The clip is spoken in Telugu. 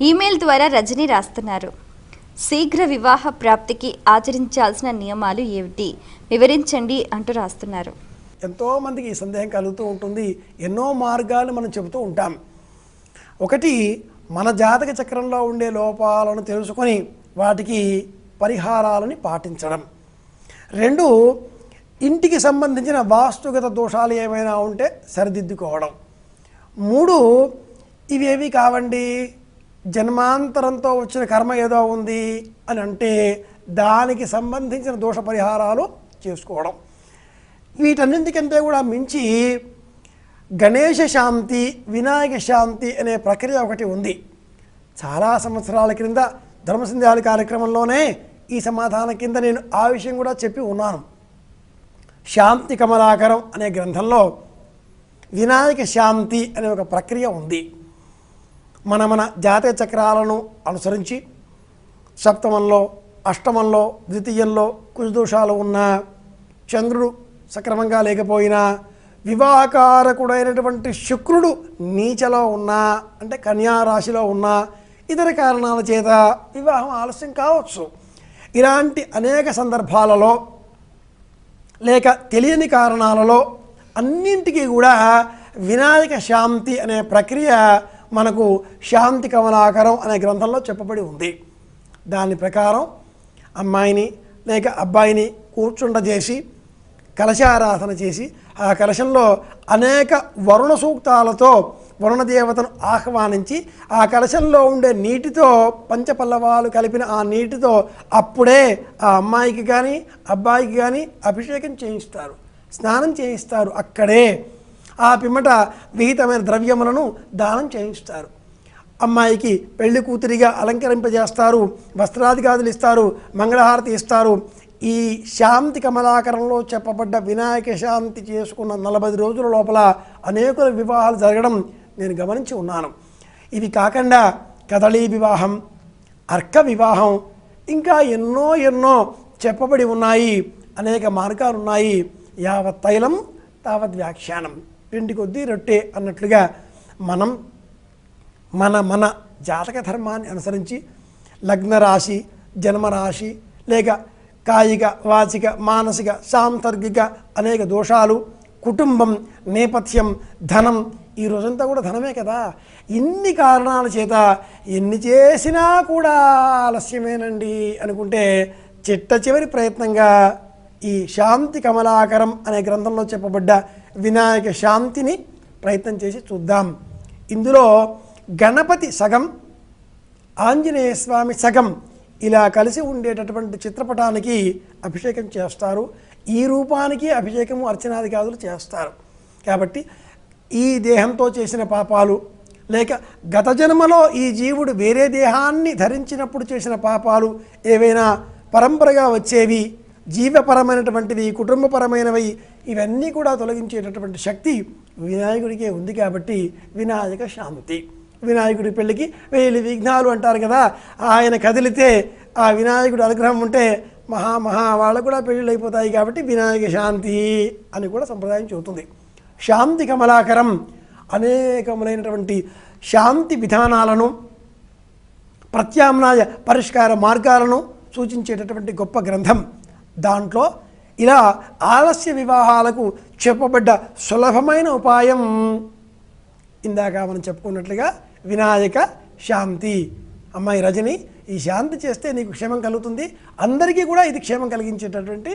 ఈమెయిల్ ద్వారా రజని రాస్తున్నారు. శీఘ్ర వివాహ ప్రాప్తికి ఆచరించాల్సిన నియమాలు ఏమిటి వివరించండి అంటూ రాస్తున్నారు. ఎంతోమందికి ఈ సందేహం కలుగుతూ ఉంటుంది. ఎన్నో మార్గాలు మనం చెబుతూ ఉంటాం. ఒకటి, మన జాతక చక్రంలో ఉండే లోపాలను తెలుసుకొని వాటికి పరిహారాలని పాటించడం. రెండు, ఇంటికి సంబంధించిన వాస్తుగత దోషాలు ఏమైనా ఉంటే సరిదిద్దుకోవడం. మూడు, ఇవేవి కావండి, జన్మాంతరంతో వచ్చిన కర్మ ఏదో ఉంది అని అంటే దానికి సంబంధించిన దోష పరిహారాలు చేసుకోవడం. వీటన్నింటికంటే కూడా మించి గణేష శాంతి, వినాయక శాంతి అనే ప్రక్రియ ఒకటి ఉంది. చాలా సంవత్సరాల క్రింద ధర్మసంధ్యాల కార్యక్రమంలోనే ఈ సమాధానం కింద నేను ఆ విషయం కూడా చెప్పి ఉన్నాను. శాంతి కమలాకరం అనే గ్రంథంలో వినాయక శాంతి అనే ఒక ప్రక్రియ ఉంది. మన జాతక చక్రాలను అనుసరించి సప్తమంలో, అష్టమంలో, ద్వితీయంలో కుజదోషాలు ఉన్నా, చంద్రుడు సక్రమంగా లేకపోయినా, వివాహకారకుడైనటువంటి శుక్రుడు నీచలో ఉన్నా, అంటే కన్యా రాశిలో ఉన్నా, ఇతర కారణాల చేత వివాహం ఆలస్యం కావచ్చు. ఇలాంటి అనేక సందర్భాలలో లేక తెలియని కారణాలలో అన్నింటికీ కూడా వినాయక శాంతి అనే ప్రక్రియ మనకు శాంతి కమలాకరం అనే గ్రంథంలో చెప్పబడి ఉంది. దాని ప్రకారం అమ్మాయిని లేక అబ్బాయిని కూర్చుండజేసి కలశారాధన చేసి ఆ కలశంలో అనేక వరుణ సూక్తాలతో వరుణదేవతను ఆహ్వానించి ఆ కలశంలో ఉండే నీటితో పంచపల్లవాలు కలిపిన ఆ నీటితో అప్పుడే ఆ అమ్మాయికి కానీ అబ్బాయికి కానీ అభిషేకం చేయిస్తారు, స్నానం చేయిస్తారు. అక్కడే ఆ పిమ్మట విహితమైన ద్రవ్యములను దానం చేయిస్తారు. అమ్మాయికి పెళ్లి కూతురిగా అలంకరింపజేస్తారు, వస్త్రాధికారులు ఇస్తారు, మంగళహారతి ఇస్తారు. ఈ శాంతి కమలాకరంలో చెప్పబడ్డ వినాయక శాంతి చేసుకున్న 40 రోజుల లోపల అనేక వివాహాలు జరగడం నేను గమనించి ఉన్నాను. ఇవి కాకుండా కదళీ వివాహం, అర్క వివాహం, ఇంకా ఎన్నో చెప్పబడి ఉన్నాయి. అనేక మార్గాలు ఉన్నాయి. యావత్ తైలం తావత్ వ్యాఖ్యానం, పిండి కొద్దీ రొట్టె అన్నట్లుగా మనం మన జాతక ధర్మాన్ని అనుసరించి లగ్నరాశి, జన్మరాశి లేక కాయిక, వాచిక, మానసిక, సాంసర్గిక అనేక దోషాలు, కుటుంబం, నేపథ్యం, ధనం, ఈ రోజంతా కూడా ధనమే కదా. ఇన్ని కారణాల చేత ఎన్ని చేసినా కూడా ఆలస్యమేనండి అనుకుంటే చిట్ట చివరి ప్రయత్నంగా ఈ శాంతి కమలాకరం అనే గ్రంథంలో చెప్పబడ్డ వినాయక శాంతిని ప్రయత్నం చేసి చూద్దాం. ఇందులో గణపతి సగం, ఆంజనేయ స్వామి సగం ఇలా కలిసి ఉండేటటువంటి చిత్రపటానికి అభిషేకం చేస్తారు. ఈ రూపానికి అభిషేకము అర్చనాదికాదులు చేస్తారు. కాబట్టి ఈ దేహంతో చేసిన పాపాలు లేక గత జన్మలో ఈ జీవుడు వేరే దేహాన్ని ధరించినప్పుడు చేసిన పాపాలు ఏవైనా పరంపరగా వచ్చేవి, జీవపరమైనటువంటివి, కుటుంబపరమైనవి, ఇవన్నీ కూడా తొలగించేటటువంటి శక్తి వినాయకుడికే ఉంది. కాబట్టి వినాయక శాంతి. వినాయకుడి పెళ్ళికి 1000 విఘ్నాలు అంటారు కదా. ఆయన కదిలితే ఆ వినాయకుడి అనుగ్రహం ఉంటే మహా వాళ్ళకు కూడా పెళ్ళిళ్ళు అయిపోతాయి. కాబట్టి వినాయక శాంతి అని కూడా సంప్రదాయం చెబుతుంది. శాంతి కమలాకరం అనేకములైనటువంటి శాంతి విధానాలను, ప్రత్యామ్నాయ పరిష్కార మార్గాలను సూచించేటటువంటి గొప్ప గ్రంథం. దాంట్లో ఇలా ఆలస్య వివాహాలకు చెప్పబడ్డ సులభమైన ఉపాయం ఇందాక మనం చెప్పుకున్నట్లుగా వినాయక శాంతి. అమ్మాయి రజని, ఈ శాంతి చేస్తే నీకు క్షేమం కలుగుతుంది. అందరికీ కూడా ఇది క్షేమం కలిగించేటటువంటి